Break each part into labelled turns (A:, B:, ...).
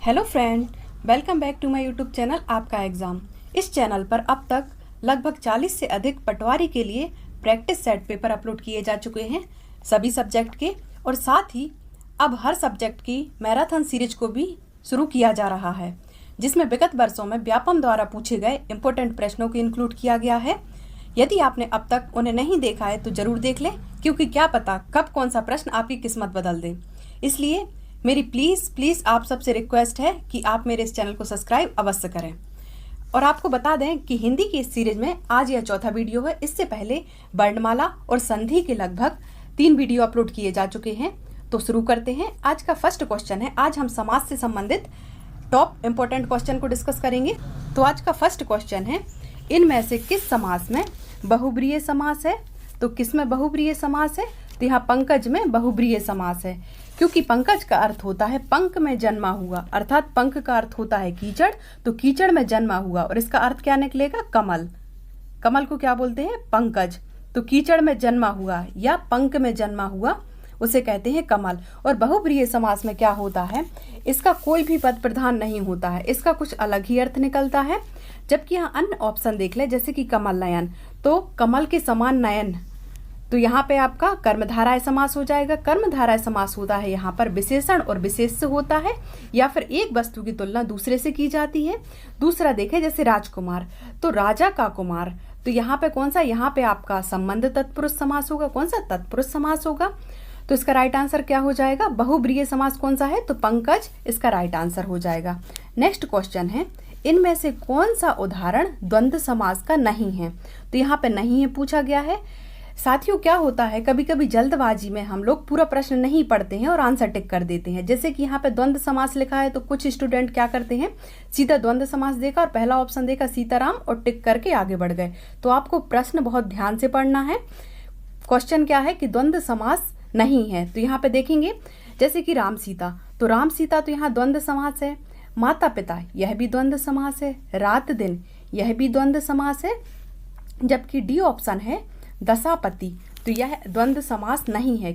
A: Hello friend, welcome back to my YouTube channel आपका exam. इस channel पर अब तक लगभग 40 से अधिक पटवारी के लिए प्रैक्टिस सेट पेपर अपलोड किए जा चुके हैं सभी सब्जेक्ट के, और साथ ही अब हर सब्जेक्ट की मैराथन सीरीज को भी शुरू किया जा रहा है, जिसमें विगत वर्षों में व्यापम द्वारा पूछे गए इंपॉर्टेंट प्रश्नों को इंक्लूड किया गया है। यदि आपने अब तक उन्हें नहीं देखा है तो ज़रूर देख लें, क्योंकि क्या पता कब कौन सा प्रश्न आपकी किस्मत बदल दे। इसलिए मेरी प्लीज़ आप सबसे रिक्वेस्ट है कि आप मेरे इस चैनल को सब्सक्राइब अवश्य करें। और आपको बता दें कि हिंदी की इस सीरीज में आज यह चौथा वीडियो है। इससे पहले वर्णमाला और संधि के लगभग 3 वीडियो अपलोड किए जा चुके हैं। तो शुरू करते हैं। आज का फर्स्ट क्वेश्चन है, आज हम समास से संबंधित टॉप इम्पोर्टेंट क्वेश्चन को डिस्कस करेंगे। तो आज का फर्स्ट क्वेश्चन है, इनमें से किस समास में बहुब्रीहि समास है? तो किस में बहुब्रीहि समास है? तो यहाँ पंकज में बहुब्रीहि समास है, क्योंकि पंकज का अर्थ होता है पंख में जन्मा हुआ, अर्थात पंख का अर्थ होता है कीचड़, तो कीचड़ में जन्मा हुआ, और इसका अर्थ क्या निकलेगा? कमल। कमल को क्या बोलते हैं? पंकज। तो कीचड़ में जन्मा हुआ या पंख में जन्मा हुआ उसे कहते हैं कमल। और बहुब्रीहि समास में क्या होता है, इसका कोई भी पद प्रधान नहीं होता है, इसका कुछ अलग ही अर्थ निकलता है। जबकि यहाँ अन्य ऑप्शन देख ले, जैसे कि कमल नयन, तो कमल के समान नयन, तो यहाँ पे आपका कर्मधारय समास हो जाएगा। कर्मधारय समास होता है यहाँ पर विशेषण और विशेष से होता है, या फिर एक वस्तु की तुलना दूसरे से की जाती है। दूसरा देखें, जैसे राजकुमार, तो राजा का कुमार, तो यहाँ पे कौन सा? यहाँ पे आपका संबंध तत्पुरुष समास होगा। कौन सा? तत्पुरुष समास होगा। तो इसका राइट आंसर क्या हो जाएगा? बहुब्रीहि समास कौन सा है? तो पंकज इसका राइट आंसर हो जाएगा। नेक्स्ट क्वेश्चन है, इनमें से कौन सा उदाहरण द्वंद्व समास का नहीं है? तो यहाँ पे नहीं है पूछा गया है। साथियों, क्या होता है, कभी कभी जल्दबाजी में हम लोग पूरा प्रश्न नहीं पढ़ते हैं और आंसर टिक कर देते हैं। जैसे कि यहाँ पे द्वंद्व समास लिखा है, तो कुछ स्टूडेंट क्या करते हैं, सीधा द्वंद्व समास देखा और पहला ऑप्शन देखा सीताराम और टिक करके आगे बढ़ गए। तो आपको प्रश्न बहुत ध्यान से पढ़ना है। क्वेश्चन क्या है कि द्वंद्व समास नहीं है। तो यहाँ पे देखेंगे, जैसे कि राम सीता, तो राम सीता तो यहाँ द्वंद्व समास है। माता पिता, यह भी द्वंद्व समास है। रात दिन, यह भी द्वंद्व समास है। जबकि डी ऑप्शन है दशापति, तो यह द्वंद्व समास नहीं है।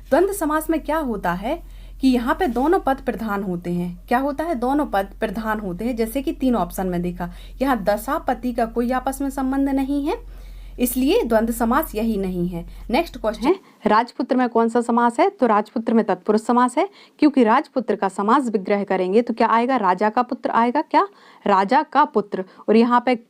A: द्वंद्व समास में क्या होता है कि यहाँ पे दोनों पद प्रधान होते हैं। क्या होता है? दोनों पद प्रधान होते हैं। जैसे कि 3 ऑप्शन में देखा, यहाँ दशापति का कोई आपस में संबंध नहीं है, इसलिए द्वंद्व समास यही नहीं है। नेक्स्ट क्वेश्चन है, राजपुत्र में कौन सा समास है? तो राजपुत्र में तत्पुरुष समास है, क्योंकि राजपुत्र का समास विग्रह करेंगे तो क्या आएगा? राजा का पुत्र आएगा। क्या? राजा का पुत्र। और यहाँ पे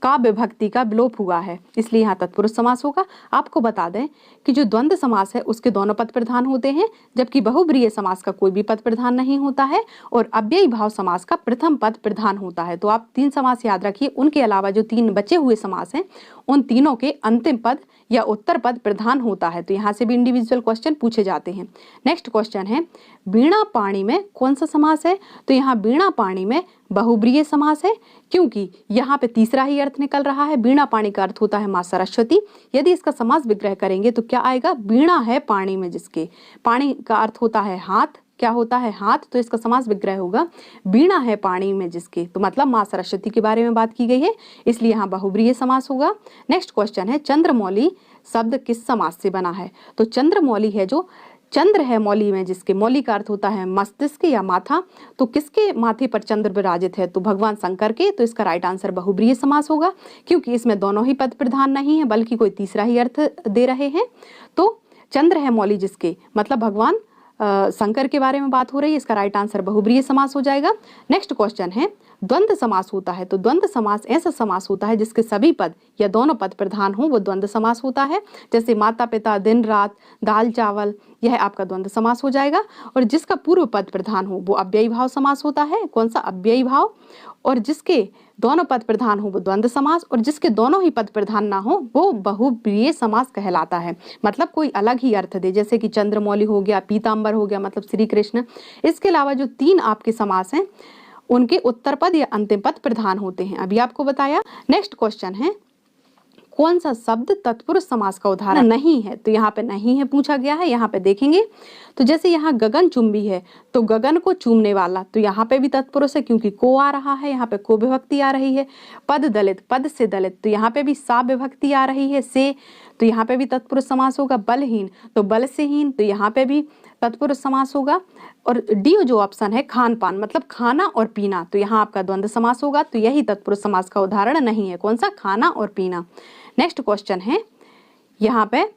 A: का विभक्ति का विलोप हुआ है, इसलिए यहाँ तत्पुरुष समास होगा। आपको बता दें कि जो द्वंद्व समास है उसके दोनों पद प्रधान होते हैं, जबकि बहुब्रीहि समास का कोई भी पद प्रधान नहीं होता है, और अव्ययी भाव समास का प्रथम पद प्रधान होता है। तो आप 3 समास याद रखिए। उनके अलावा जो 3 बचे हुए समास हैं उन तीनों के अंतिम पद या उत्तर पद प्रधान होता है। तो यहाँ से भी इंडिविजुअल क्वेश्चन पूछे जाते हैं। नेक्स्ट क्वेश्चन है, वीणा पाणी में कौन सा समास है? तो यहाँ वीणा पाणी में बहुब्रीहि समास है, क्योंकि यहाँ पे तीसरा ही अर्थ निकल रहा है। वीणा पाणी का अर्थ होता है माँ सरस्वती। यदि इसका समास विग्रह करेंगे तो क्या आएगा? वीणा है पाणी में जिसके, पाणी का अर्थ होता है हाथ। क्या होता है? हाथ। तो इसका समास विग्रह होगा वीणा है पाणी में जिसके, तो मतलब माँ सरस्वती के बारे में बात की गई है, इसलिए यहाँ बहुब्रीहि समास होगा। नेक्स्ट क्वेश्चन है, चंद्रमौली शब्द किस समास से बना है? तो चंद्रमौली है, जो चंद्र है मौली में जिसके, मौली का अर्थ होता है मस्तिष्क या माथा, तो किसके माथे पर चंद्र विराजित है? तो भगवान शंकर के। तो इसका राइट आंसर बहुब्रीहि समास होगा, क्योंकि इसमें दोनों ही पद प्रधान नहीं है बल्कि कोई तीसरा ही अर्थ दे रहे हैं। तो चंद्र है मौली जिसके, मतलब भगवान शंकर के बारे में बात हो रही है, इसका राइट आंसर बहुब्रीहि समास हो जाएगा। नेक्स्ट क्वेश्चन है, द्वंद्व समास होता है, तो द्वंद्व समास ऐसा समास होता है जिसके सभी पद या दोनों पद प्रधान हो, वो द्वंद्व समास होता है। जैसे माता पिता, दिन रात, दाल चावल, यह आपका द्वंद्व समास हो जाएगा। और जिसका पूर्व पद प्रधान हो वो अव्ययी भाव समास होता है। कौन सा? अव्ययी भाव। और जिसके दोनों पद प्रधान हो वो द्वंद्व समास, और जिसके दोनों ही पद प्रधान ना हो वो बहुब्रीहि समास कहलाता है। मतलब कोई अलग ही अर्थ दे, जैसे कि चंद्रमौली हो गया, पीताम्बर हो गया, मतलब श्री कृष्ण। इसके अलावा जो 3 आपके समास हैं उनके उत्तर पद या अंतिम पद प्रधान होते हैं, अभी आपको बताया। नेक्स्ट क्वेश्चन है, कौन सा शब्द तत्पुरुष समास का उदाहरण नहीं है? तो यहाँ पे नहीं है पूछा गया है। यहाँ पे देखेंगे तो जैसे यहाँ गगन चुंबी है, तो गगन को चूमने वाला, तो यहाँ पे भी तत्पुरुष है क्योंकि को आ रहा है, यहाँ पे को विभक्ति आ रही है। पद दलित, पद से दलित, तो यहाँ पे भी सा विभक्ति आ रही है से, तो यहाँ पे भी तत्पुरुष समास होगा। बलहीन, तो बल से हीन, तो यहाँ पे भी तत्पुरुष समास होगा। और डी जो ऑप्शन है खान पान मतलब खाना और पीना, तो यहाँ आपका द्वंद्व समास होगा, तो यही तत्पुरुष समास का उदाहरण नहीं है। कौन सा? खाना और पीना। नेक्स्ट क्वेश्चन है यहाँ पे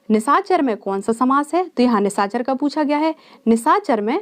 A: निशाचर में कौन सा समास है, तो यहाँ निशाचर का पूछा गया है। निशाचर में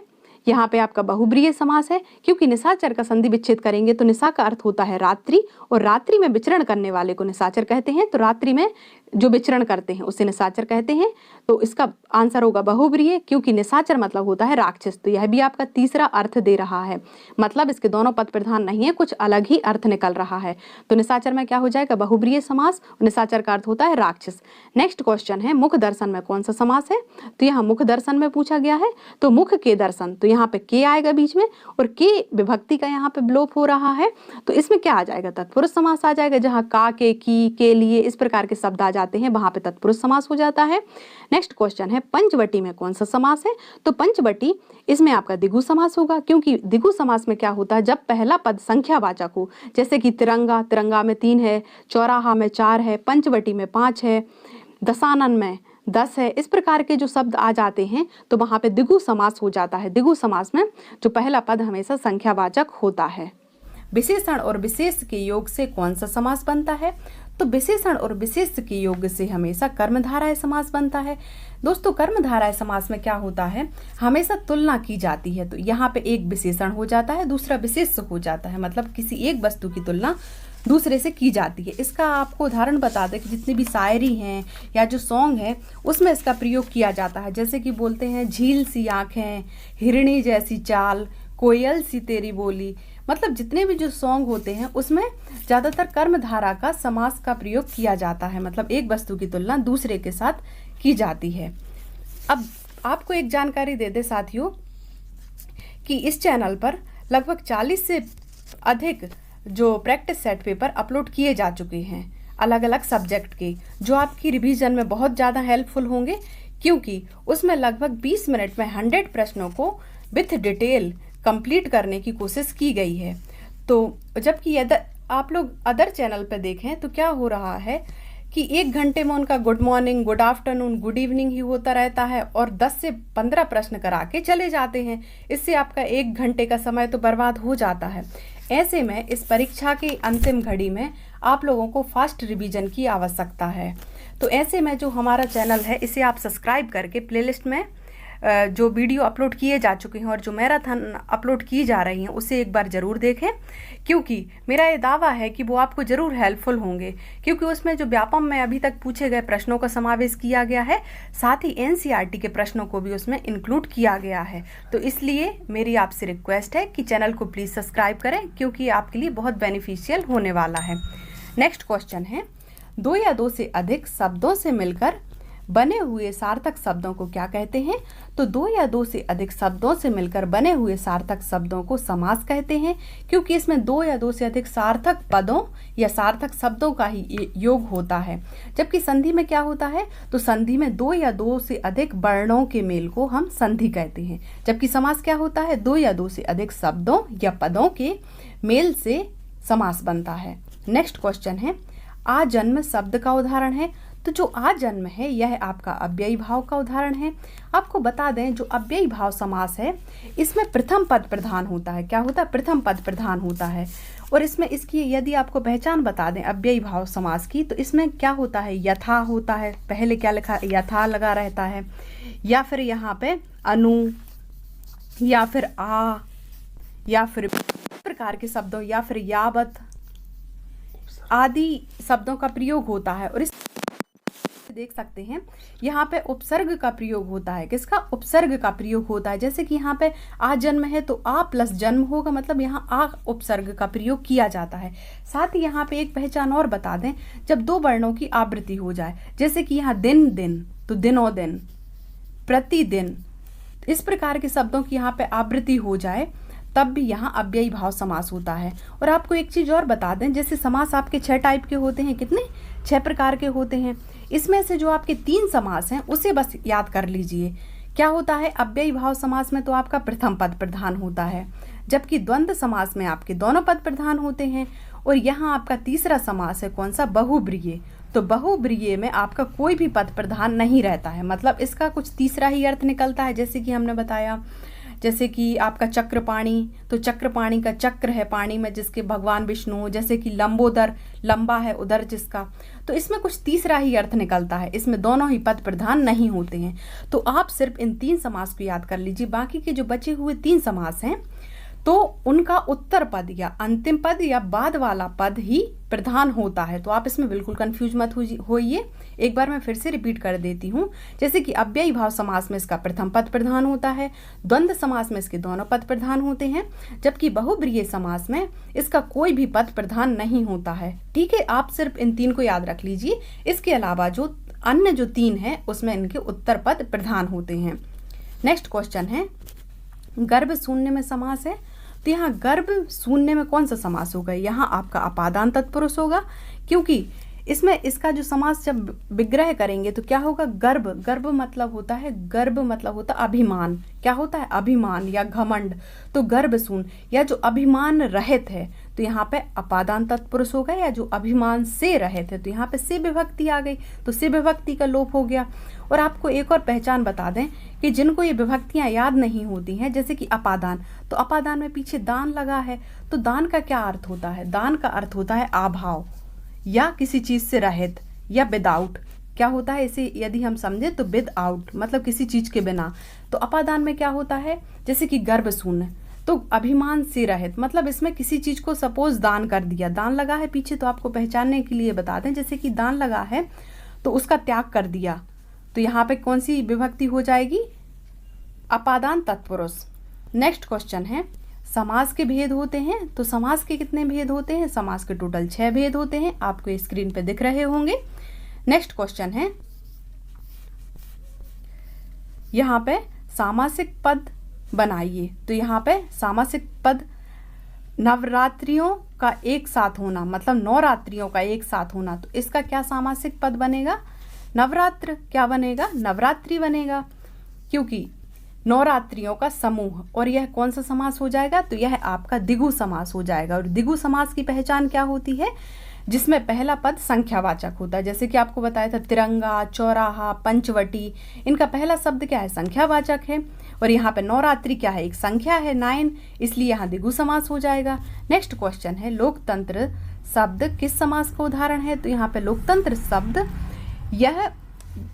A: यहाँ पे आपका बहुब्रीहि समास है, क्योंकि निशाचर का संधि विच्छेद करेंगे तो निशा का अर्थ होता है रात्रि, और रात्रि में विचरण करने वाले को निशाचर कहते हैं। तो रात्रि में जो विचरण करते हैं उसे निशाचर कहते हैं। तो इसका आंसर होगा बहुब्रीहि, क्योंकि निशाचर मतलब होता है राक्षस। तो यह भी आपका तीसरा अर्थ दे रहा है, मतलब इसके दोनों पद प्रधान नहीं है, कुछ अलग ही अर्थ निकल रहा है। तो निशाचर में क्या हो जाएगा? बहुब्रीहि समास। निशाचर का अर्थ होता है राक्षस। नेक्स्ट क्वेश्चन है मुख दर्शन में कौन सा समास है, तो यहाँ मुख दर्शन में पूछा गया है। तो मुख के दर्शन, तो यहाँ पे के आएगा बीच में, और के विभक्ति का यहाँ पे विलोप हो रहा है, तो इसमें क्या आ जाएगा? तत्पुरुष समास आ जाएगा। जहाँ का, के लिए इस प्रकार के शब्द आ जाते हैं वहां पे तत्पुरुष समास हो जाता है। नेक्स्ट क्वेश्चन है पंचवटी में कौन सा समास है, तो पंचवटी इसमें आपका द्विगु समास होगा, क्योंकि द्विगु समास में क्या होता है? जब पहला पद संख्यावाचक हो, जैसे कि तिरंगा, तिरंगा में 3 है, चौराहा में 4 है, पंचवटी में 5 है, दशानन में 10 है, इस प्रकार के जो शब्द आ जाते हैं तो वहां पे द्विगु समास हो जाता है। द्विगु समास में जो पहला पद हमेशा संख्यावाचक होता है। विशेषण और विशेष के योग से कौन सा समास बनता है, तो विशेषण और विशेष के योग से हमेशा कर्मधारय समास बनता है। दोस्तों कर्मधारय समास में क्या होता है? हमेशा तुलना की जाती है, तो यहाँ पे एक विशेषण हो जाता है, दूसरा विशेष हो जाता है, मतलब किसी एक वस्तु की तुलना दूसरे से की जाती है। इसका आपको उदाहरण बता दें कि जितनी भी शायरी हैं या जो सॉन्ग है उसमें इसका प्रयोग किया जाता है। जैसे कि बोलते हैं झील सी आँखें, हिरणी जैसी चाल, कोयल सी तेरी बोली, मतलब जितने भी जो सॉन्ग होते हैं उसमें ज़्यादातर कर्मधारा का समास का प्रयोग किया जाता है, मतलब एक वस्तु की तुलना दूसरे के साथ की जाती है। अब आपको एक जानकारी दे दे साथियों कि इस चैनल पर लगभग 40 से अधिक जो प्रैक्टिस सेट पेपर अपलोड किए जा चुके हैं अलग अलग सब्जेक्ट के, जो आपकी रिवीजन में बहुत ज़्यादा हेल्पफुल होंगे, क्योंकि उसमें लगभग 20 मिनट में 100 प्रश्नों को विथ डिटेल कंप्लीट करने की कोशिश की गई है। तो जबकि आप लोग अदर चैनल पर देखें तो क्या हो रहा है कि 1 घंटे में उनका good morning, good afternoon, good evening he होता रहता है और 10 से 15 प्रश्न करा के चले जाते हैं। इससे आपका 1 घंटे का समय तो बर्बाद हो जाता है। ऐसे में इस परीक्षा की अंतिम घड़ी में आप लोगों को फास्ट रिवीजन की आवश्यकता है। तो ऐसे में जो हमारा चैनल है इसे आप सब्सक्राइब करके प्लेलिस्ट में जो वीडियो अपलोड किए जा चुके हैं और जो मैराथन अपलोड की जा रही हैं उसे एक बार ज़रूर देखें, क्योंकि मेरा ये दावा है कि वो आपको ज़रूर हेल्पफुल होंगे, क्योंकि उसमें जो व्यापम में अभी तक पूछे गए प्रश्नों का समावेश किया गया है, साथ ही एनसीईआरटी के प्रश्नों को भी उसमें इंक्लूड किया गया है। तो इसलिए मेरी आपसे रिक्वेस्ट है कि चैनल को प्लीज़ सब्सक्राइब करें, क्योंकि आपके लिए बहुत बेनिफिशियल होने वाला है। नेक्स्ट क्वेश्चन है 2 या 2 से अधिक शब्दों से मिलकर बने हुए सार्थक शब्दों को क्या कहते हैं, तो 2 या 2 से अधिक शब्दों से मिलकर बने हुए सार्थक शब्दों को समास कहते हैं, क्योंकि इसमें 2 या 2 से अधिक सार्थक पदों या सार्थक शब्दों का ही योग होता है। जबकि संधि में क्या होता है, तो संधि में 2 या 2 से अधिक वर्णों के मेल को हम संधि कहते हैं, जबकि समास क्या होता है, 2 या 2 से अधिक शब्दों या पदों के मेल से समास बनता है। नेक्स्ट क्वेश्चन है आजन्म शब्द का उदाहरण है, तो जो आजन्म है यह आपका अव्ययी भाव का उदाहरण है। आपको बता दें जो अव्ययी भाव समास है इसमें प्रथम पद प्रधान होता है। क्या होता है, प्रथम पद प्रधान होता है। और इसमें इसकी यदि आपको पहचान बता दें अव्ययी भाव समास की, तो इसमें क्या होता है, यथा होता है, पहले क्या लिखा है, यथा लगा रहता है, या फिर यहाँ पे अनु, या फिर आ, या फिर प्रकार के शब्दों, या फिर यावत आदि शब्दों का प्रयोग होता है। और इस देख सकते हैं यहाँ पे उपसर्ग का प्रयोग होता है। किसका, उपसर्ग का प्रयोग होता है। जैसे कि यहाँ पे आ जन्म है तो आ प्लस जन्म होगा, मतलब यहाँ आ उपसर्ग का प्रयोग किया जाता है। साथ ही यहाँ पे एक पहचान और बता दें, जब 2 वर्णों की आवृत्ति हो जाए, जैसे कि यहाँ दिन दिन तो दिनों दिन, प्रतिदिन, इस प्रकार के शब्दों की यहाँ पे आवृत्ति हो जाए तब भी यहाँ अव्ययी भाव समास होता है। और आपको एक चीज़ और बता दें, जैसे समास आपके 6 टाइप के होते हैं, कितने, 6 प्रकार के होते हैं। इसमें से जो आपके 3 समास हैं उसे बस याद कर लीजिए। क्या होता है, अव्ययी भाव समास में तो आपका प्रथम पद प्रधान होता है, जबकि द्वंद्व समास में आपके दोनों पद प्रधान होते हैं। और यहाँ आपका तीसरा समास है कौन सा, बहुब्रीहि। तो बहुब्रीहि में आपका कोई भी पद प्रधान नहीं रहता है, मतलब इसका कुछ तीसरा ही अर्थ निकलता है। जैसे कि हमने बताया, जैसे कि आपका चक्रपाणी, तो चक्रपाणी का चक्र है पाणी में जिसके भगवान विष्णु हो। जैसे कि लंबोदर, लंबा है उदर जिसका, तो इसमें कुछ तीसरा ही अर्थ निकलता है, इसमें दोनों ही पद प्रधान नहीं होते हैं। तो आप सिर्फ इन 3 समास को याद कर लीजिए। बाकी के जो बचे हुए 3 समास हैं तो उनका उत्तर पद या अंतिम पद या बाद वाला पद ही प्रधान होता है। तो आप इसमें बिल्कुल कंफ्यूज मत होइए। एक बार मैं फिर से रिपीट कर देती हूँ। जैसे कि अव्ययी भाव समास में इसका प्रथम पद प्रधान होता है, द्वंद्व समास में इसके दोनों पद प्रधान होते हैं, जबकि बहुब्रीहि समास में इसका कोई भी पद प्रधान नहीं होता है। ठीक है, आप सिर्फ इन 3 को याद रख लीजिए। इसके अलावा जो अन्य जो 3 हैं उसमें इनके उत्तर पद प्रधान होते हैं। नेक्स्ट क्वेश्चन है, गर्भ शून्य में समास है, तो यहाँ गर्भ शून्य में कौन सा समास होगा? यहाँ आपका अपादान तत्पुरुष होगा, क्योंकि इसमें इसका जो समास जब विग्रह करेंगे तो क्या होगा? गर्भ, गर्भ मतलब होता है, गर्भ मतलब होता है अभिमान। क्या होता है? अभिमान या घमंड। तो गर्भ शून्य या जो अभिमान रहित है, तो यहाँ पे अपादान तत्पुरुष होगा, या जो अभिमान से रहित है, तो यहाँ पे से विभक्ति आ गई, तो से विभक्ति का लोप हो गया। और आपको एक और पहचान बता दें कि जिनको ये विभक्तियां याद नहीं होती हैं, जैसे कि अपादान, तो अपादान में पीछे दान लगा है, तो दान का क्या अर्थ होता है? दान का अर्थ होता है अभाव या किसी चीज से रहित या विदाउट। क्या होता है इसे यदि हम समझे तो विद आउट, मतलब किसी चीज के बिना। तो अपादान में क्या होता है? जैसे कि गर्भ शून्य, तो अभिमान से रहित, मतलब इसमें किसी चीज को सपोज दान कर दिया, दान लगा है पीछे, तो आपको पहचानने के लिए बता दें, जैसे कि दान लगा है तो उसका त्याग कर दिया, तो यहाँ पे कौन सी विभक्ति हो जाएगी? अपादान तत्पुरुष। नेक्स्ट क्वेश्चन है, समास के भेद होते हैं, तो समास के कितने भेद होते हैं? समास के टोटल 6 भेद होते हैं, आपको स्क्रीन पे दिख रहे होंगे। नेक्स्ट क्वेश्चन है, यहाँ पे सामासिक पद बनाइए, तो यहाँ पे सामासिक पद नवरात्रियों का एक साथ होना, मतलब 9 रात्रियों का एक साथ होना, तो इसका क्या सामासिक पद बनेगा? नवरात्र। क्या बनेगा? नवरात्रि बनेगा, क्योंकि 9 रात्रियों का समूह। और यह कौन सा समास हो जाएगा? तो यह आपका द्विगु समास हो जाएगा। और द्विगु समास की पहचान क्या होती है? जिसमें पहला पद संख्यावाचक होता है। जैसे कि आपको बताया था, तिरंगा, चौराहा, पंचवटी, इनका पहला शब्द क्या है? संख्यावाचक है। और यहाँ पे नवरात्रि क्या है? एक संख्या है 9, इसलिए यहाँ द्विगु समास हो जाएगा। नेक्स्ट क्वेश्चन है, लोकतंत्र शब्द किस समास का उदाहरण है? तो यहाँ पे लोकतंत्र शब्द यह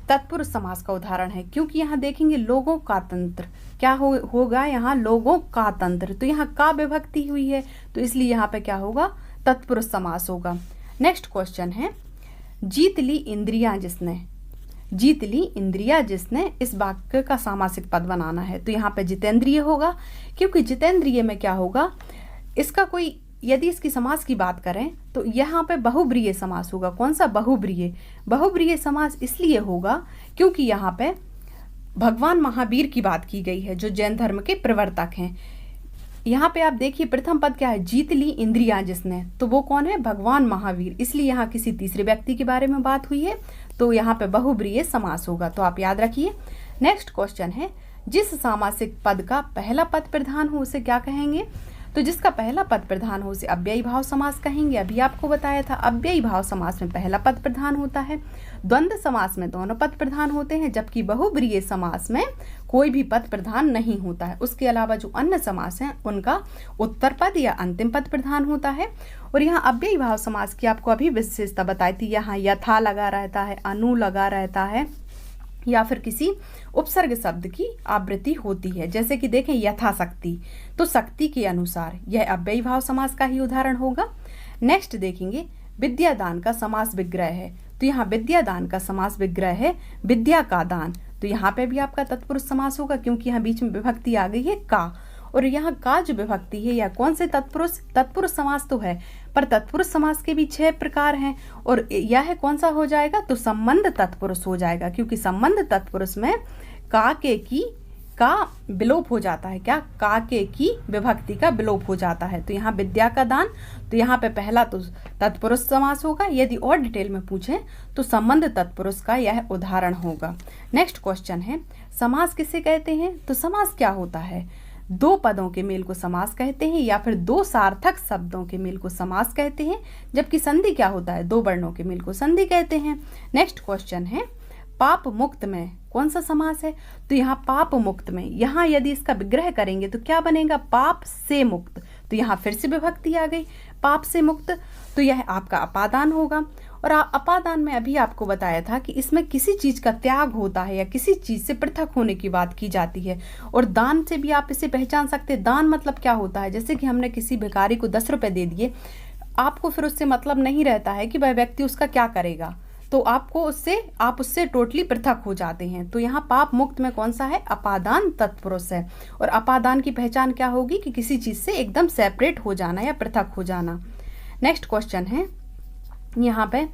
A: तत्पुरुष समास का उदाहरण है, क्योंकि यहाँ देखेंगे लोगों का तंत्र, क्या होगा यहाँ? लोगों का तंत्र, तो यहाँ का विभक्ति हुई है, तो इसलिए यहाँ पे क्या होगा? तत्पुरुष समास होगा। नेक्स्ट क्वेश्चन है, जीत ली इंद्रियां जिसने, जीत ली इंद्रिया जिसने, इस वाक्य का सामासिक पद बनाना है, तो यहाँ पे जितेंद्रिय होगा, क्योंकि जितेंद्रिय में क्या होगा? इसका कोई, यदि इसकी समास की बात करें तो यहाँ पे बहुब्रीहि समास होगा। कौन सा? बहुब्रीहि। बहुब्रीहि समास इसलिए होगा क्योंकि यहाँ पे भगवान महावीर की बात की गई है, जो जैन धर्म के प्रवर्तक हैं। यहाँ पे आप देखिए प्रथम पद क्या है? जीत ली इंद्रियां जिसने, तो वो कौन है? भगवान महावीर, इसलिए यहाँ किसी तीसरे व्यक्ति के बारे में बात हुई है, तो यहाँ पे बहुब्रीहि समास होगा, तो आप याद रखिए। नेक्स्ट क्वेश्चन है, जिस सामासिक पद का पहला पद प्रधान हो उसे क्या कहेंगे? तो जिसका पहला पद प्रधान हो उसे अव्ययी भाव समास कहेंगे। अभी आपको बताया था, अव्ययी भाव समास में पहला पद प्रधान होता है, द्वंद्व समास में दोनों पद प्रधान होते हैं, जबकि बहुब्रीहि समास में कोई भी पद प्रधान नहीं होता है। उसके अलावा जो अन्य समास हैं उनका उत्तर पद या अंतिम पद प्रधान होता है। और यहाँ अव्ययी भाव समास की आपको अभी विशेषता बताई थी, यहाँ यथा लगा रहता है, अनु लगा रहता है, या फिर किसी उपसर्ग शब्द की आवृत्ति होती है। जैसे कि देखें यथाशक्ति, तो शक्ति के अनुसार, यह अव्ययी भाव समास का ही उदाहरण होगा। नेक्स्ट देखेंगे, विद्यादान का समास विग्रह है, तो यहाँ विद्यादान का समास विग्रह है विद्या का दान, तो यहाँ पे भी आपका तत्पुरुष समास होगा, क्योंकि यहाँ बीच में विभक्ति आ गई है का। और यहाँ का जो विभक्ति है, या कौन से तत्पुरुष? तत्पुरुष समास तो है, पर तत्पुरुष समास के भी 6 प्रकार हैं, और यह कौन सा हो जाएगा? तो संबंध तत्पुरुष हो जाएगा, क्योंकि संबंध तत्पुरुष में का के की का विलोप हो जाता है। क्या? का के की विभक्ति का विलोप हो जाता है। तो यहाँ विद्या का दान, तो यहाँ पे पहला तो तत्पुरुष समास होगा, यदि और डिटेल में पूछें तो संबंध तत्पुरुष का यह उदाहरण होगा। नेक्स्ट क्वेश्चन है, समास किसे कहते हैं? तो समास क्या होता है? दो पदों के मेल को समास कहते हैं या फिर दो सार्थक शब्दों के मेल को समास कहते हैं, जबकि संधि क्या होता है, दो वर्णों के मेल को संधि कहते हैं। नेक्स्ट क्वेश्चन है पाप मुक्त में कौन सा समास है? तो यहाँ पाप मुक्त में, यहाँ यदि इसका विग्रह करेंगे तो क्या बनेगा, पाप से मुक्त। तो यहाँ फिर से विभक्ति आ गई, पाप से मुक्त, तो यह आपका अपादान होगा। और अपादान में अभी आपको बताया था कि इसमें किसी चीज का त्याग होता है या किसी चीज से पृथक होने की बात की जाती है। और दान से भी आप इसे पहचान सकते हैं। दान मतलब क्या होता है, जैसे कि हमने किसी भिखारी को 10 रुपए दे दिए, आपको फिर उससे मतलब नहीं रहता है कि वह व्यक्ति उसका क्या करेगा, तो आप उससे टोटली पृथक हो जाते हैं। तो यहाँ पाप मुक्त में कौन सा है, अपादान तत्पुरुष है। और अपादान की पहचान क्या होगी कि किसी चीज से एकदम सेपरेट हो जाना या पृथक हो जाना। नेक्स्ट क्वेश्चन है यहाँ पे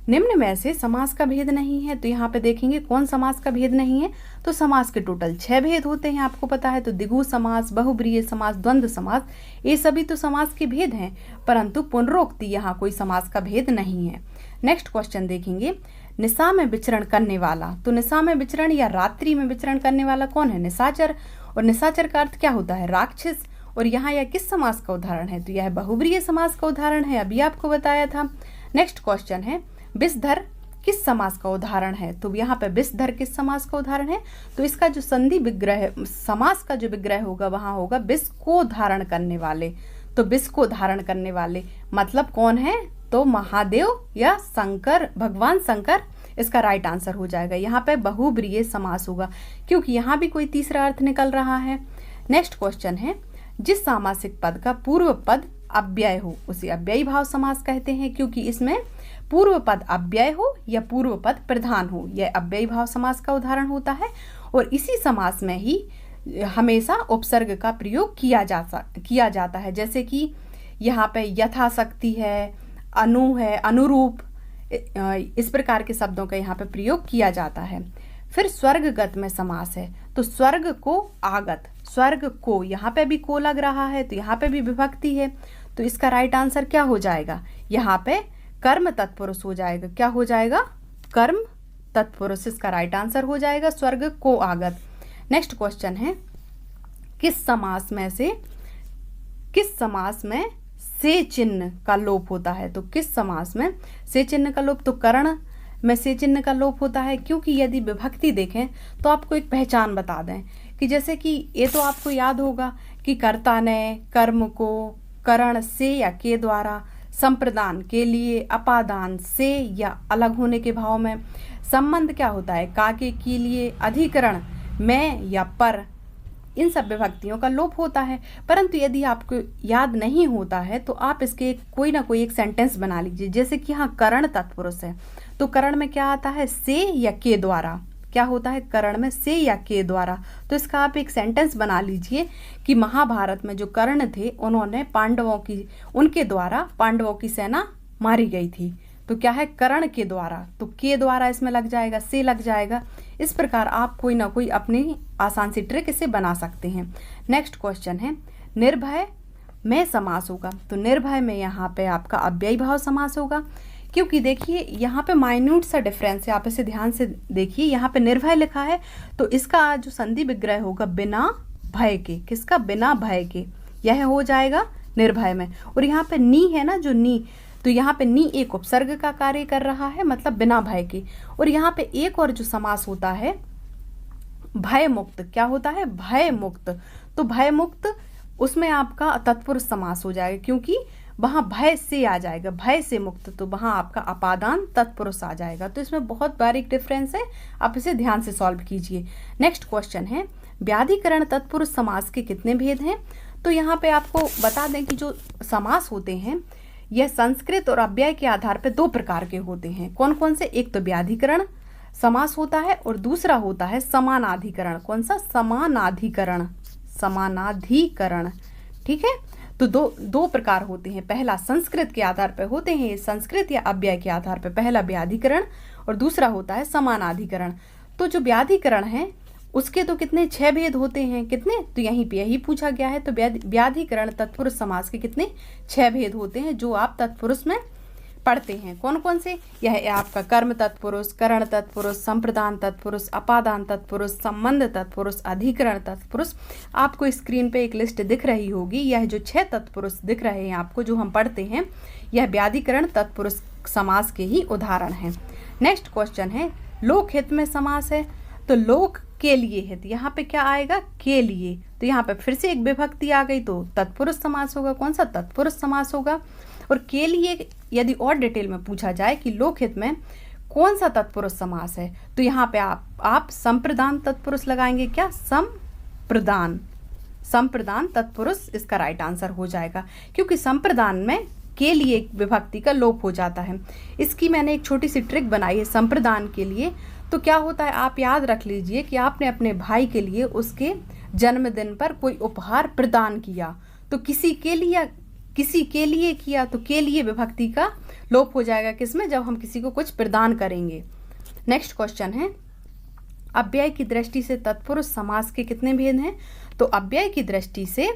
A: निम्न में से समास का भेद नहीं है। तो यहाँ पे देखेंगे कौन समास का भेद नहीं है। तो समास के टोटल 6 भेद होते हैं, आपको पता है। तो द्विगु समास, बहुब्रीहि समास, द्वंद्व समास, ये सभी तो समास के भेद हैं, परंतु पुनरोक्ति यहाँ कोई समास का भेद नहीं है। नेक्स्ट क्वेश्चन देखेंगे निशा में विचरण करने वाला। तो निशा में विचरण या रात्रि में विचरण करने वाला कौन है, निशाचर। और निशाचर का अर्थ क्या होता है, राक्षस। और यहाँ यह किस समास का उदाहरण है, तो यह बहुब्रीहि समास का उदाहरण है, अभी आपको बताया था। नेक्स्ट क्वेश्चन है विषधर किस समास का उदाहरण है। तो यहाँ पे विषधर किस समास का उदाहरण है। तो इसका जो संधि विग्रह, समास का जो विग्रह होगा वहां होगा विष को धारण करने वाले। तो विष को धारण करने वाले मतलब कौन है, तो महादेव या शंकर, भगवान शंकर इसका राइट आंसर हो जाएगा। यहाँ पे बहुब्रीहि समास होगा क्योंकि यहाँ भी कोई तीसरा अर्थ निकल रहा है। नेक्स्ट क्वेश्चन है जिस सामासिक पद का पूर्व पद अव्यय हो उसे अव्ययी भाव समास कहते हैं, क्योंकि इसमें पूर्व पद अव्यय हो या पूर्व पद प्रधान हो, यह अव्ययी भाव समास का उदाहरण होता है। और इसी समास में ही हमेशा उपसर्ग का प्रयोग किया जाता है, जैसे कि यहाँ पे यथाशक्ति है, अनु है, अनुरूप, इस प्रकार के शब्दों का यहाँ पे प्रयोग किया जाता है। फिर स्वर्गगत में समास है। तो स्वर्ग को आगत, स्वर्ग को, यहाँ पे भी को लग रहा है तो यहाँ पे भी विभक्ति है, तो इसका राइट आंसर क्या हो जाएगा, यहाँ पे कर्म तत्पुरुष हो जाएगा। क्या हो जाएगा, कर्म तत्पुरुष इसका राइट आंसर हो जाएगा, स्वर्ग को आगत। नेक्स्ट क्वेश्चन है किस समास में से चिन्ह का लोप होता है। तो किस समास में से चिन्ह का लोप, तो कर्ण में से चिन्ह का लोप होता है, क्योंकि यदि विभक्ति देखें तो आपको एक पहचान बता दें कि जैसे कि ये तो आपको याद होगा कि कर्ता ने कर्म को करण से या के द्वारा, संप्रदान के लिए, अपादान से या अलग होने के भाव में, संबंध क्या होता है का के लिए, अधिकरण में या पर, इन सब विभक्तियों का लोप होता है। परंतु यदि आपको याद नहीं होता है तो आप इसके कोई ना कोई एक सेंटेंस बना लीजिए, जैसे कि यहाँ करण तत्पुरुष है तो करण में क्या आता है, से या के द्वारा। क्या होता है करण में, से या के द्वारा। तो इसका आप एक सेंटेंस बना लीजिए कि महाभारत में जो कर्ण थे उन्होंने उनके द्वारा पांडवों की सेना मारी गई थी। तो क्या है, कर्ण के द्वारा, तो के द्वारा इसमें लग जाएगा, से लग जाएगा। इस प्रकार आप कोई ना कोई अपनी आसान सी ट्रिक इसे बना सकते हैं। नेक्स्ट क्वेश्चन है निर्भय में समास होगा। तो निर्भय में यहाँ पे आपका अव्ययी भाव समास होगा, क्योंकि देखिए यहाँ पे माइन्यूट सा डिफरेंस है, आप इसे ध्यान से देखिए। यहाँ पे निर्भय लिखा है तो इसका जो संधि विग्रह होगा बिना भय के, किसका, बिना भय के, यह हो जाएगा निर्भय में। और यहाँ पे नी है ना, जो नी, तो यहाँ पे नी एक उपसर्ग का कार्य कर रहा है, मतलब बिना भय के। और यहाँ पे एक और जो समास होता है भय मुक्त, क्या होता है, भय मुक्त। तो भय मुक्त उसमें आपका तत्पुरुष समास हो जाएगा, क्योंकि वहां भय से आ जाएगा, भय से मुक्त, तो वहां आपका अपादान तत्पुरुष आ जाएगा। तो इसमें बहुत बारीक डिफरेंस है, आप इसे ध्यान से सॉल्व कीजिए। नेक्स्ट क्वेश्चन है व्याधिकरण तत्पुरुष समास के कितने भेद हैं। तो यहाँ पे आपको बता दें कि जो समास होते हैं यह संस्कृत और अव्यय के आधार पर 2 प्रकार के होते हैं। कौन कौन से, एक तो व्याधिकरण समास होता है और दूसरा होता है समानाधिकरण। कौन सा, समानाधिकरण, समानाधिकरण, ठीक है। तो दो प्रकार होते हैं, पहला संस्कृत के आधार पर होते हैं, संस्कृत या अव्यय के आधार पर, पहला व्याधिकरण और दूसरा होता है समानाधिकरण। तो जो व्याधिकरण है उसके तो कितने, 6 भेद होते हैं, कितने, तो यहीं पे यही पूछा गया है। तो व्याधिकरण तत्पुरुष समास के कितने, 6 भेद होते हैं, जो आप तत्पुरुष में पढ़ते हैं। कौन कौन से? यह है आपका कर्म तत्पुरुष, करण तत्पुरुष, संप्रदान तत्पुरुष, अपादान तत्पुरुष, संबंध तत्पुरुष, अधिकरण तत्पुरुष। आपको स्क्रीन पे एक लिस्ट दिख रही होगी। यह जो 6 तत्पुरुष दिख रहे हैं आपको, जो हम पढ़ते हैं, यह व्याधिकरण तत्पुरुष समास के ही उदाहरण हैं। नेक्स्ट क्वेश्चन है, लोक हित में समास है, तो लोक के लिए हित, यहाँ पे क्या आएगा? के लिए। तो यहाँ पे फिर से एक विभक्ति आ गई, तो तत्पुरुष समास होगा। कौन सा? तत्पुरुष समास होगा। और के लिए यदि और डिटेल में पूछा जाए कि लोक हित में कौन सा तत्पुरुष समास है, तो यहाँ पे आप संप्रदान तत्पुरुष लगाएंगे। क्या? संप्रदान, संप्रदान तत्पुरुष इसका राइट आंसर हो जाएगा, क्योंकि संप्रदान में के लिए विभक्ति का लोप हो जाता है। इसकी मैंने एक छोटी सी ट्रिक बनाई है संप्रदान के लिए। तो क्या होता है, आप याद रख लीजिए कि आपने अपने भाई के लिए उसके जन्मदिन पर कोई उपहार प्रदान किया, तो किसी के लिए किया, तो के लिए विभक्ति का लोप हो जाएगा किसमें? जब हम किसी को कुछ प्रदान करेंगे। नेक्स्ट क्वेश्चन है, अव्यय की दृष्टि से तत्पुरुष समास के कितने भेद हैं? तो अव्यय की दृष्टि से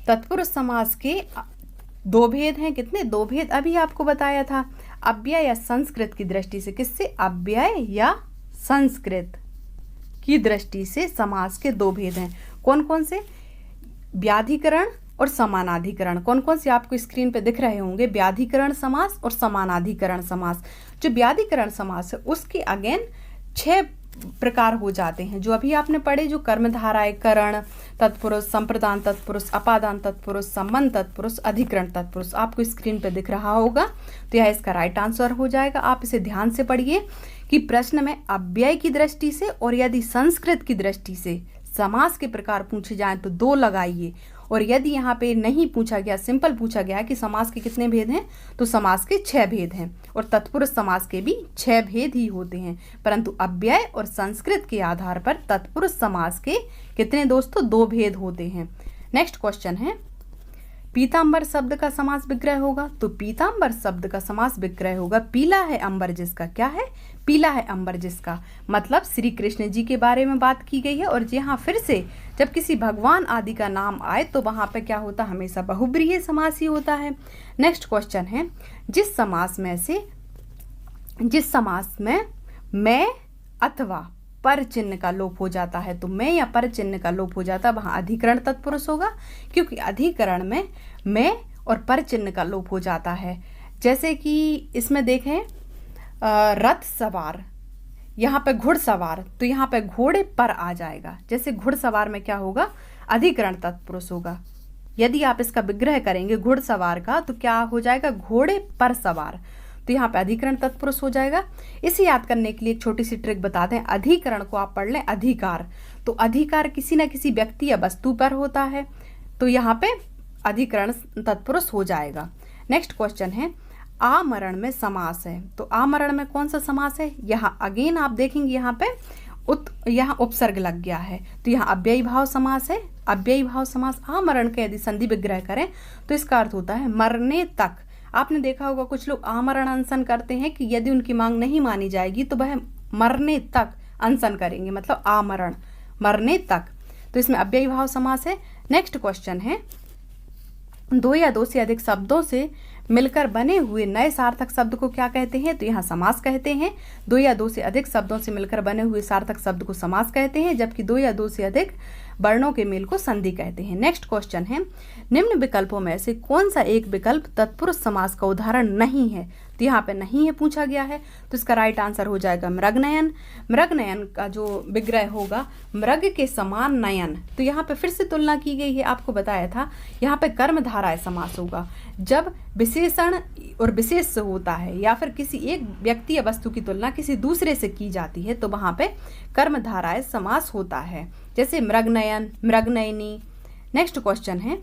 A: तत्पुरुष समास के 2 भेद हैं। कितने? 2 भेद अभी आपको बताया था। अव्यय या संस्कृत की दृष्टि से, किससे? अव्यय या संस्कृत की दृष्टि से समास के 2 भेद हैं। कौन कौन से? व्याधिकरण और समानाधिकरण। कौन कौन से आपको स्क्रीन पे दिख रहे होंगे? व्याधिकरण समास और समानाधिकरण समास। जो व्याधिकरण समास है उसके अगेन 6 प्रकार हो जाते हैं, जो अभी आपने पढ़े, जो कर्मधाराएं, करण तत्पुरुष, संप्रदान तत्पुरुष, अपादान तत्पुरुष, संबंध तत्पुरुष, अधिकरण तत्पुरुष, आपको स्क्रीन पे दिख रहा होगा। तो यह इसका राइट आंसर हो जाएगा। आप इसे ध्यान से पढ़िए कि प्रश्न में अव्यय की दृष्टि से और यदि संस्कृत की दृष्टि से समास के प्रकार पूछे जाएं तो 2 लगाइए, और यदि यहाँ पे नहीं पूछा गया, सिंपल पूछा गया कि समास के कितने भेद हैं, तो समास के 6 भेद हैं। और तत्पुरुष समास के भी 6 भेद ही होते हैं, परंतु अव्यय और संस्कृत के आधार पर तत्पुरुष समास के कितने दोस्तों? 2 भेद होते हैं। नेक्स्ट क्वेश्चन है, पीतांबर शब्द का समास विग्रह होगा। तो पीतांबर शब्द का समास विग्रह होगा, पीला है अंबर जिसका। क्या है? पीला है अंबर जिसका, मतलब श्री कृष्ण जी के बारे में बात की गई है। और यहाँ फिर से जब किसी भगवान आदि का नाम आए तो वहां पे क्या होता? हमेशा बहुब्रीहि समास ही होता है। नेक्स्ट क्वेश्चन है, जिस समास में मैं अथवा पर चिन्ह का लोप हो जाता है, तो मैं या पर चिन्ह का लोप हो जाता है, वहां अधिकरण तत्पुरुष होगा, क्योंकि अधिकरण में मैं और पर चिन्ह का लोप हो जाता है। जैसे कि इसमें देखें, रथ सवार, यहाँ पे घुड़सवार, तो यहाँ पे घोड़े पर आ जाएगा। जैसे घुड़सवार में क्या होगा? अधिकरण तत्पुरुष होगा। यदि आप इसका विग्रह करेंगे घुड़सवार का, तो क्या हो जाएगा? घोड़े पर सवार, तो यहाँ पे अधिकरण तत्पुरुष हो जाएगा। इसे याद करने के लिए एक छोटी सी ट्रिक बताते हैं। अधिकरण को आप पढ़ लें अधिकार, तो अधिकार किसी न किसी व्यक्ति या वस्तु पर होता है, तो यहाँ पे अधिकरण तत्पुरुष हो जाएगा। नेक्स्ट क्वेश्चन है, आमरण में समास है। तो आमरण में कौन सा समास है? यहाँ अगेन आप देखेंगे यहाँ पे यहाँ उपसर्ग लग गया है, तो यहाँ अव्ययी भाव समास है। अव्ययी भाव समास आमरण के यदि संधि विग्रह करें तो इसका अर्थ होता है मरने तक। आपने देखा होगा कुछ लोग आमरण अनशन करते हैं कि यदि उनकी मांग नहीं मानी जाएगी तो वह मरने तक अनशन करेंगे, मतलब आमरण, मरने तक। तो इसमें अव्ययी भाव समास है। नेक्स्ट क्वेश्चन है, 2 या 2 से अधिक शब्दों से मिलकर बने हुए नए सार्थक शब्द को क्या कहते हैं? तो यहाँ समास कहते हैं। 2 या 2 से अधिक शब्दों से मिलकर बने हुए सार्थक शब्द को समास कहते हैं, जबकि 2 या 2 से अधिक वर्णों के मेल को संधि कहते हैं। नेक्स्ट क्वेश्चन है, निम्न विकल्पों में से कौन सा एक विकल्प तत्पुरुष समास का उदाहरण नहीं है? तो यहाँ पे नहीं है पूछा गया है, तो इसका राइट आंसर हो जाएगा मृगनयन। मृगनयन का जो विग्रह होगा मृग के समान नयन, तो यहाँ पे फिर से तुलना की गई है। आपको बताया था यहाँ पे कर्मधाराय समास होगा। जब विशेषण और विशेष होता है या फिर किसी एक व्यक्ति या वस्तु की तुलना किसी दूसरे से की जाती है तो वहां पे कर्मधाराय समास होता है, जैसे मृगनयन, मृगनयनी। नेक्स्ट क्वेश्चन है,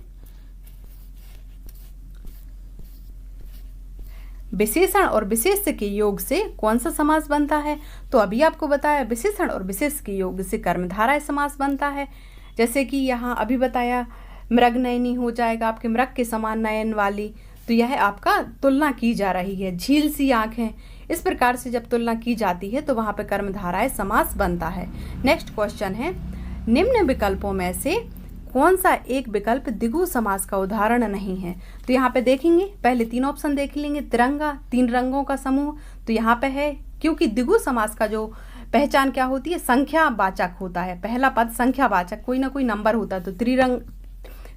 A: विशेषण और विशेष के योग से कौन सा समास बनता है? तो अभी आपको बताया विशेषण और विशेष के योग से कर्मधाराय समास बनता है। जैसे कि यहाँ अभी बताया मृगनयनी हो जाएगा आपके मृग के समान नयन वाली, तो यह आपका तुलना की जा रही है। झील सी आंखें, इस प्रकार से जब तुलना की जाती है तो वहां पर कर्मधाराय समास बनता है। नेक्स्ट क्वेश्चन है, निम्न विकल्पों में से कौन सा एक विकल्प द्विगु समास का उदाहरण नहीं है? तो यहाँ पे देखेंगे, पहले 3 ऑप्शन देख लेंगे। तिरंगा, 3 रंगों का समूह, तो यहाँ पे है, क्योंकि द्विगु समास का जो पहचान क्या होती है, संख्यावाचक होता है। पहला पद संख्यावाचक, कोई ना कोई नंबर होता है। तो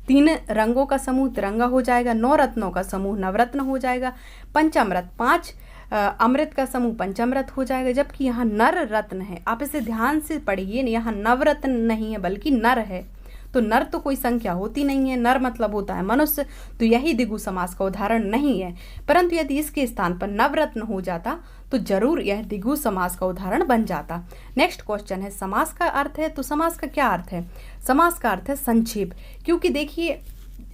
A: 3 रंगों का समूह तिरंगा हो जाएगा। 9 रत्नों का समूह नवरत्न हो जाएगा। पंचामृत, 5 अमृत का समूह पंचामृत हो जाएगा। जबकि यहाँ नर रत्न है, आप इसे ध्यान से पढ़िए, यहाँ नवरत्न नहीं है बल्कि नर है। तो नर तो कोई संख्या होती नहीं है, नर मतलब होता है मनुष्य, तो यही द्विगु समास का उदाहरण नहीं है। परंतु यदि इसके स्थान पर नवरत्न हो जाता तो जरूर यह द्विगु समास का उदाहरण बन जाता। नेक्स्ट क्वेश्चन है, समास का अर्थ है। तो समास का क्या अर्थ है? समास का अर्थ है संक्षेप। क्योंकि देखिए,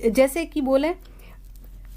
A: जैसे कि बोले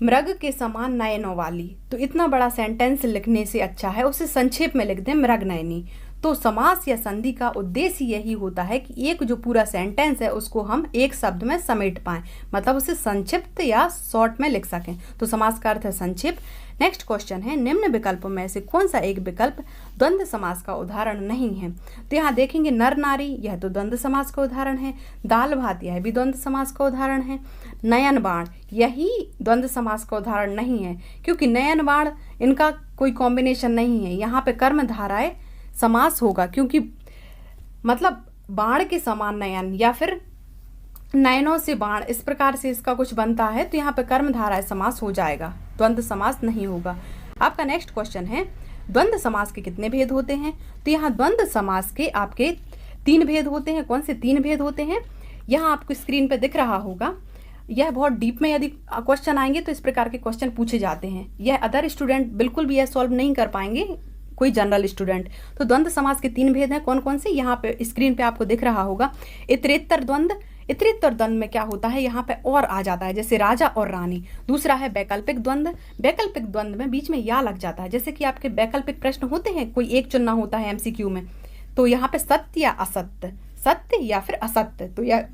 A: मृग के समान नयनों वाली, तो इतना बड़ा सेंटेंस लिखने से अच्छा है उसे संक्षेप में लिख दें, मृग नयनी। तो समास या संधि का उद्देश्य यही होता है कि एक जो पूरा सेंटेंस है उसको हम एक शब्द में समेट पाएं, मतलब उसे संक्षिप्त या शॉर्ट में लिख सकें। तो समास का अर्थ है संक्षेप। नेक्स्ट क्वेश्चन है, निम्न विकल्पों में से कौन सा एक विकल्प द्वंद्व समास का उदाहरण नहीं है? तो यहाँ देखेंगे, नर नारी, यह तो द्वंद्व समास का उदाहरण है। दाल भात, यह भी द्वंद्व समास का उदाहरण है। नयन बाण, यही द्वंद्व समास का उदाहरण नहीं है, क्योंकि नयन बाण इनका कोई कॉम्बिनेशन नहीं है। यहाँ पे कर्म धाराएं समास होगा, क्योंकि मतलब बाण के समान नयन या फिर नयनों से बाण, इस प्रकार से इसका कुछ बनता है। तो यहाँ पे कर्म धाराएं समास हो जाएगा, द्वंद्व समास नहीं होगा। आपका नेक्स्ट क्वेश्चन है, द्वंद्व समास के कितने भेद होते हैं? तो यहाँ द्वंद्व समास के आपके 3 भेद होते हैं। कौन से 3 भेद होते हैं? यहाँ आपको स्क्रीन पे दिख रहा होगा। यह बहुत डीप में यदि क्वेश्चन आएंगे तो इस प्रकार के क्वेश्चन पूछे जाते हैं। यह अदर स्टूडेंट बिल्कुल भी यह सॉल्व नहीं कर पाएंगे, कोई जनरल स्टूडेंट। तो द्वंद्व समास के 3 भेद हैं। कौन कौन से? यहाँ पे स्क्रीन पे आपको दिख रहा होगा। इतरेत्तर द्वंद्व, इतरेत्तर द्वंद्व में क्या होता है, यहाँ पे और आ जाता है, जैसे राजा और रानी। दूसरा है वैकल्पिक द्वंद्व, वैकल्पिक द्वंद्व में बीच में या लग जाता है। जैसे कि आपके वैकल्पिक प्रश्न होते हैं, कोई एक चुनना होता है एमसीक्यू में, तो यहाँ पे सत्य या असत्य, सत्य या फिर असत्य, तो यह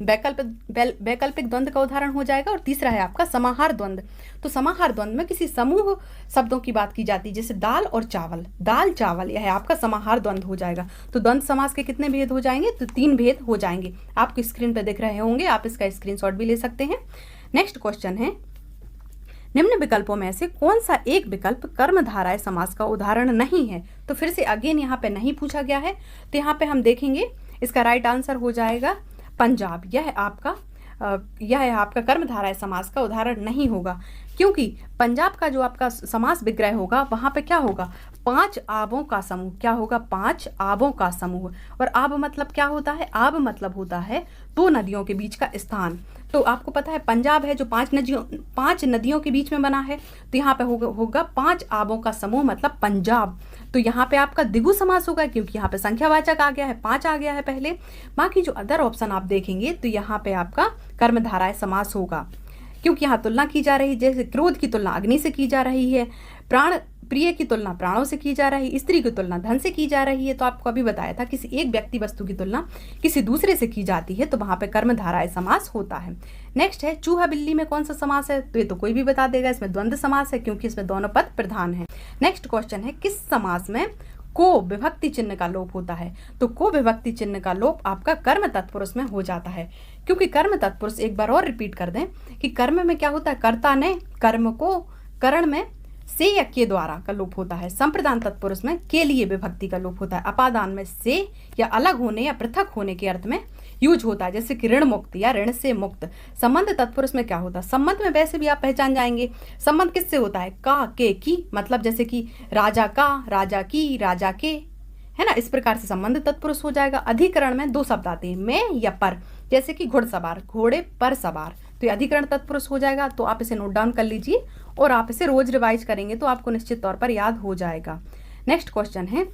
A: वैकल्पिक द्वंद्व का उदाहरण हो जाएगा। और तीसरा है आपका समाहार द्वंद्व। तो समाहार द्वंद्व में किसी समूह शब्दों की बात की जाती है, जैसे दाल और चावल, दाल चावल, यह है आपका समाहार द्वंद्व हो जाएगा। तो द्वंद्व समास के कितने भेद हो जाएंगे? तो 3 भेद हो जाएंगे। आपको स्क्रीन पर दिख रहे होंगे, आप इसका स्क्रीनशॉट भी ले सकते हैं। नेक्स्ट क्वेश्चन है, निम्न विकल्पों में से कौन सा एक विकल्प कर्मधारय समास का उदाहरण नहीं है? तो फिर से अगेन यहाँ पे नहीं पूछा गया है, तो यहाँ पे हम देखेंगे इसका राइट आंसर हो जाएगा पंजाब। यह आपका कर्मधारय समास का उदाहरण नहीं होगा, क्योंकि पंजाब का जो आपका समास विग्रह होगा वहां पे क्या होगा, 5 आबों का समूह। क्या होगा? 5 आबों का समूह। और आब मतलब क्या होता है? आब मतलब होता है 2 नदियों के बीच का स्थान। तो आपको पता है पंजाब है जो 5 नदियों के बीच में बना है, तो यहाँ पे होगा 5 आबों का समूह, मतलब पंजाब। तो यहाँ पे आपका द्विगु समास होगा, क्योंकि यहाँ पे संख्यावाचक आ गया है, 5 आ गया है पहले। बाकी जो अदर ऑप्शन आप देखेंगे तो यहाँ पे आपका कर्मधारय समास होगा, क्योंकि यहाँ तुलना की जा रही है। जैसे क्रोध की तुलना अग्नि से की जा रही है, प्राण प्रिय की तुलना प्राणों से की जा रही है, स्त्री की तुलना धन से की जा रही है। तो आपको अभी बताया था, किसी एक व्यक्ति वस्तु की तुलना किसी दूसरे से की जाती है, तो वहां पे कर्मधारय समास होता है। नेक्स्ट है, चूहा बिल्ली में कौन सा समास है? तो ये तो कोई भी बता देगा, इसमें द्वंद्व समास है, क्योंकि इसमें दोनों पद प्रधान है। नेक्स्ट क्वेश्चन है, किस समास में को विभक्ति चिन्ह का लोप होता है? तो को विभक्ति चिन्ह का लोप आपका कर्म तत्पुरुष में हो जाता है, क्योंकि कर्म तत्पुरुष, एक बार और रिपीट कर दें कि कर्म में क्या होता है, कर्ता ने कर्म को करण में से या के द्वारा का लोप होता है। संप्रदान तत्पुरुष में के लिए विभक्ति का लोप होता है। अपादान में से या अलग होने या पृथक होने के अर्थ में यूज होता है, जैसे कि ऋण मुक्त या ऋण से मुक्त। संबंध तत्पुरुष में क्या होता है? संबंध में वैसे भी आप पहचान जाएंगे, संबंध किससे होता है? का, के, की, मतलब जैसे कि राजा का, राजा की, राजा के, है ना, इस प्रकार से संबंध तत्पुरुष हो जाएगा। अधिकरण में 2 शब्द आते हैं, में या पर, जैसे कि घुड़सवार, घोड़े पर सवार, तो ये अधिकरण तत्पुरुष हो जाएगा। तो आप इसे नोट डाउन कर लीजिए और आप इसे रोज रिवाइज करेंगे तो आपको निश्चित तौर पर याद हो जाएगा। नेक्स्ट क्वेश्चन है,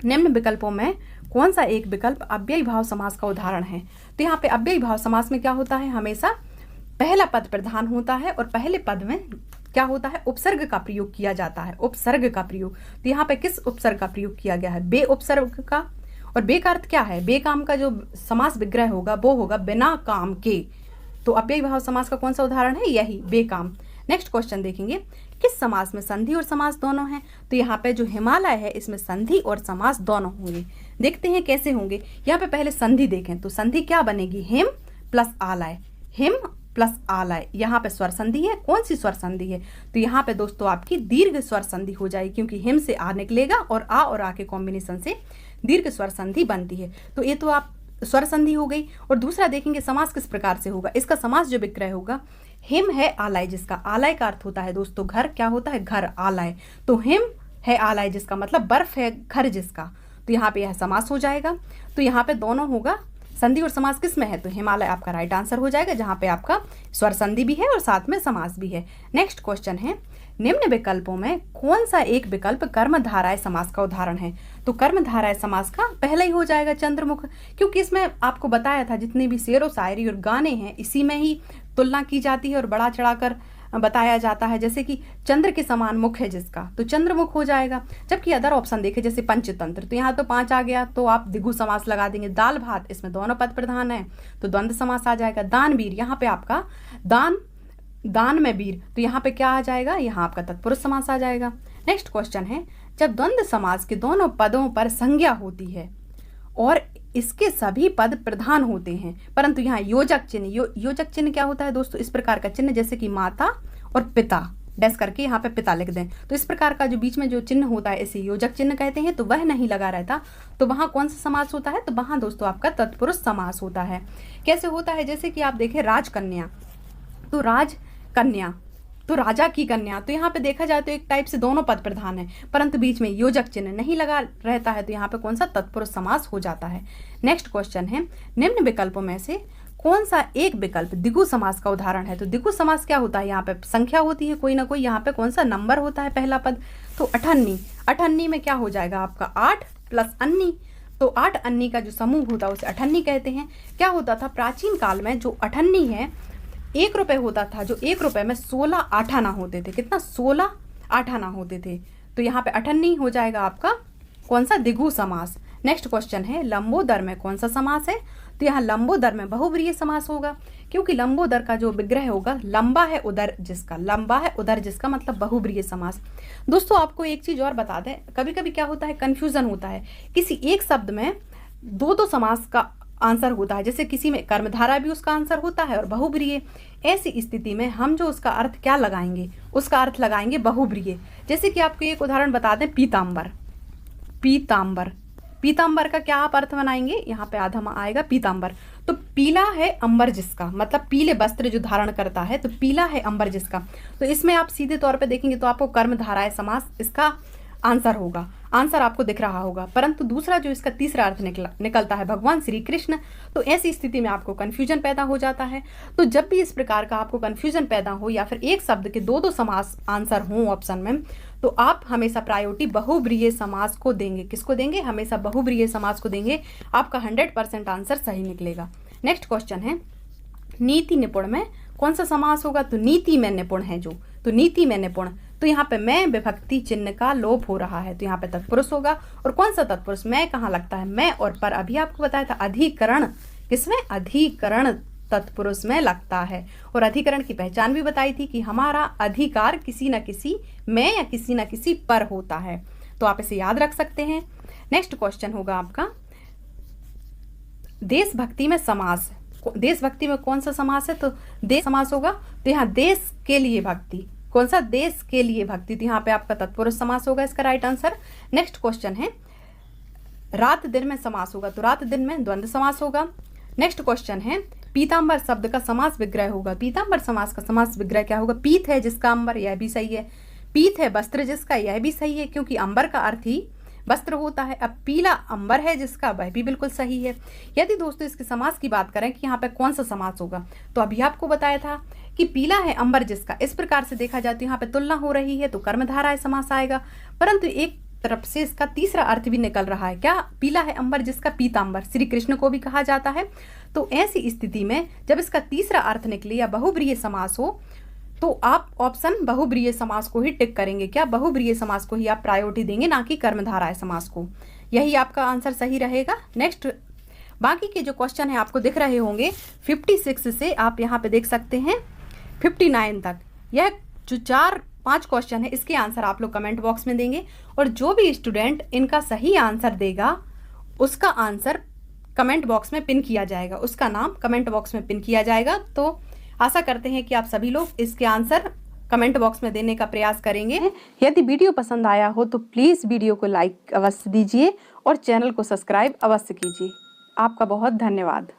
A: निम्न विकल्पों में कौन सा एक विकल्प अव्ययी भाव समास का उदाहरण है? तो यहाँ पे अव्ययी भाव समास में क्या होता है, हमेशा पहला पद प्रधान होता है और पहले पद में क्या होता है, उपसर्ग का प्रयोग किया जाता है, उपसर्ग का प्रयोग। तो यहाँ पे किस उपसर्ग का प्रयोग किया गया है? बे उपसर्ग का। और बे का अर्थ क्या है? बेकाम का जो समास विग्रह होगा वो होगा बिना काम के। तो अव्ययी भाव समास का कौन सा उदाहरण है? यही बेकाम। नेक्स्ट क्वेश्चन देखेंगे, किस समास में संधि और समास दोनों हैं? तो यहाँ पे जो हिमालय है इसमें संधि और समास दोनों होंगे। देखते हैं कैसे होंगे। यहाँ पे पहले संधि देखें तो संधि क्या बनेगी, हिम प्लस आलय, हिम प्लस आलय। यहाँ पे स्वर संधि है, कौन सी स्वर संधि है? तो यहाँ पे दोस्तों आपकी दीर्घ स्वर संधि हो जाएगी, क्योंकि हिम से आ निकलेगा और आ के कॉम्बिनेशन से दीर्घ स्वर संधि बनती है। तो ये तो आप स्वर संधि हो गई। और दूसरा देखेंगे समास किस प्रकार से होगा। इसका समास जो विग्रह होगा, हिम है आलय जिसका, आलय का अर्थ होता है दोस्तों घर, क्या होता है घर, आलय। तो हिम है आलय जिसका मतलब बर्फ है घर जिसका, तो यहाँ पे यह समास हो जाएगा। तो यहाँ पे दोनों होगा, संधि और समास किस में है? तो हिमालय आपका राइट आंसर हो जाएगा, जहाँ पे आपका स्वर संधि भी है और साथ में समास भी है। नेक्स्ट क्वेश्चन है, निम्न विकल्पों में कौन सा एक विकल्प कर्मधारय समास का उदाहरण है? तो कर्मधारय समास का पहला ही हो जाएगा चंद्रमुख, क्योंकि इसमें आपको बताया था जितने भी शेरो शायरी और गाने हैं इसी में ही तुलना की जाती है और बड़ा चढ़ाकर बताया जाता है। जैसे कि चंद्र के समान मुख है जिसका, तो चंद्रमुख हो जाएगा। जबकि अदर ऑप्शन देखे जैसे पंचतंत्र, तो यहाँ तो 5 आ गया, तो आप द्विगु समास लगा देंगे। दाल भात, इसमें दोनों पद प्रधान है तो द्वंद्व समास आ जाएगा। दानवीर, यहाँ पे आपका दान में वीर, तो यहाँ पे क्या आ जाएगा, यहाँ आपका तत्पुरुष समास आ जाएगा। नेक्स्ट क्वेश्चन है, जब द्वंद्व समास के दोनों पदों पर संज्ञा होती है और इसके सभी पद प्रधान होते हैं, परंतु यहाँ योजक चिन्ह, योजक चिन्ह क्या होता है दोस्तों, इस प्रकार का चिन्ह जैसे कि माता और पिता, डैश करके यहाँ पे पिता लिख दें, तो इस प्रकार का जो बीच में जो चिन्ह होता है इसे योजक चिन्ह कहते हैं। तो वह नहीं लगा रहता, तो वहाँ कौन सा समास होता है? तो वहाँ दोस्तों आपका तत्पुरुष समास होता है। कैसे होता है? जैसे कि आप देखें राजकन्या, तो राजकन्या तो राजा की कन्या, तो यहाँ पे देखा जाए तो एक टाइप से दोनों पद प्रधान है, परंतु बीच में योजक चिन्ह नहीं लगा रहता है, तो यहाँ पे कौन सा तत्पुरुष समास हो जाता है। नेक्स्ट क्वेश्चन है, निम्न विकल्पों में से कौन सा एक विकल्प द्विगु समास का उदाहरण है? तो द्विगु समास क्या होता है? यहाँ पे संख्या होती है कोई ना कोई, यहाँ पे कौन सा नंबर होता है पहला पद, तो अठन्नी। अठन्नी में क्या हो जाएगा आपका 8 प्लस अन्नी, तो 8 अन्नी का जो समूह होता है उसे अठन्नी कहते हैं। क्या होता था प्राचीन काल में, जो अठन्नी है 1 रुपये होता था, जो 1 रुपये में 16 8 आना होते थे। कितना? 16 8 आना होते थे। तो यहाँ पे अठन्नी हो जाएगा आपका कौन सा? द्विगु समास। नेक्स्ट क्वेश्चन है, लंबोदर में कौन सा समास है? तो यहाँ लंबोदर में बहुब्रीहि समास होगा, क्योंकि लंबोदर का जो विग्रह होगा लंबा है उदर जिसका, लंबा है उदर जिसका मतलब बहुब्रीहि समास। दोस्तों आपको एक चीज और बता दें, कभी कभी क्या होता है, कंफ्यूजन होता है, किसी एक शब्द में दो समास का आंसर होता है, जैसे किसी में कर्मधारा भी उसका आंसर होता है और बहुब्रीहि। ऐसी स्थिति में हम जो उसका अर्थ क्या लगाएंगे, उसका अर्थ लगाएंगे बहुब्रीहि। जैसे कि आपको एक उदाहरण बता दें, पीताम्बर, पीताम्बर, पीताम्बर का क्या आप अर्थ बनाएंगे? यहाँ पे आधा आएगा पीताम्बर, तो पीला है अंबर जिसका, मतलब पीले वस्त्र जो धारण करता है, तो पीला है अंबर जिसका। तो इसमें आप सीधे तौर पे देखेंगे तो आपको कर्मधारय समास इसका आंसर होगा, आंसर आपको दिख रहा होगा। परंतु दूसरा जो इसका तीसरा अर्थ निकलता है भगवान श्री कृष्ण, तो ऐसी स्थिति में आपको कंफ्यूजन पैदा हो जाता है। तो जब भी इस प्रकार का आपको कंफ्यूजन पैदा हो या फिर एक शब्द के दो समास आंसर हो ऑप्शन में, तो आप हमेशा प्रायोरिटी बहुब्रीहि समास को देंगे। किसको देंगे? हमेशा बहुब्रीहि समास को देंगे, आपका 100% आंसर सही निकलेगा। नेक्स्ट क्वेश्चन है, नीति निपुण में कौन सा समास होगा? तो नीति में निपुण है जो, तो नीति में निपुण, तो यहाँ पे मैं विभक्ति चिन्ह का लोप हो रहा है, तो यहाँ पे तत्पुरुष होगा। और कौन सा तत्पुरुष? मैं कहाँ लगता है? मैं और पर, अभी आपको बताया था अधिकरण, किसमें? अधिकरण तत्पुरुष में लगता है। और अधिकरण की पहचान भी बताई थी कि हमारा अधिकार किसी न किसी में या किसी न किसी पर होता है, तो आप इसे याद रख सकते हैं। नेक्स्ट क्वेश्चन होगा आपका, देशभक्ति में समास, देशभक्ति में कौन सा समास है? तो देश समास होगा, तो यहाँ देश के लिए भक्ति, कौन सा? देश के लिए भक्ति, तो यहाँ पे आपका तत्पुरुष समास होगा इसका राइट आंसर। नेक्स्ट क्वेश्चन है, रात दिन में समास होगा, तो रात दिन में द्वंद्व समास होगा। नेक्स्ट क्वेश्चन है, पीताम्बर शब्द का समास विग्रह होगा, पीताम्बर समास का समास विग्रह क्या होगा? पीत है जिसका अंबर, यह भी सही है। पीत है वस्त्र जिसका, यह भी सही है, क्योंकि अंबर का अर्थ ही वस्त्र होता है। अब पीला अंबर है जिसका, वह भी बिल्कुल सही है। यदि दोस्तों इसके समास की बात करें कि यहाँ पे कौन सा समास होगा, तो अभी आपको बताया था कि पीला है अंबर जिसका, इस प्रकार से देखा जाए तो यहाँ पे तुलना हो रही है, तो कर्मधारय समास आएगा। परंतु एक तरफ से इसका तीसरा अर्थ भी निकल रहा है, क्या? पीला है अंबर जिसका, पीताम्बर श्री कृष्ण को भी कहा जाता है। तो ऐसी स्थिति में जब इसका तीसरा अर्थ निकले या बहुब्रीहि समास हो, तो आप ऑप्शन बहुब्रीहि समास को ही टिक करेंगे। क्या? बहुब्रीहि समास को ही आप प्रायोरिटी देंगे, ना कि कर्मधारय समास को। यही आपका आंसर सही रहेगा। नेक्स्ट बाकी के जो क्वेश्चन है आपको दिख रहे होंगे 56 से आप यहाँ पे देख सकते हैं 59 तक, यह जो 4-5 क्वेश्चन है इसके आंसर आप लोग कमेंट बॉक्स में देंगे, और जो भी स्टूडेंट इनका सही आंसर देगा उसका आंसर कमेंट बॉक्स में पिन किया जाएगा, उसका नाम कमेंट बॉक्स में पिन किया जाएगा। तो आशा करते हैं कि आप सभी लोग इसके आंसर कमेंट बॉक्स में देने का प्रयास करेंगे। यदि वीडियो पसंद आया हो तो प्लीज़ वीडियो को लाइक अवश्य दीजिए और चैनल को सब्सक्राइब अवश्य कीजिए। आपका बहुत धन्यवाद।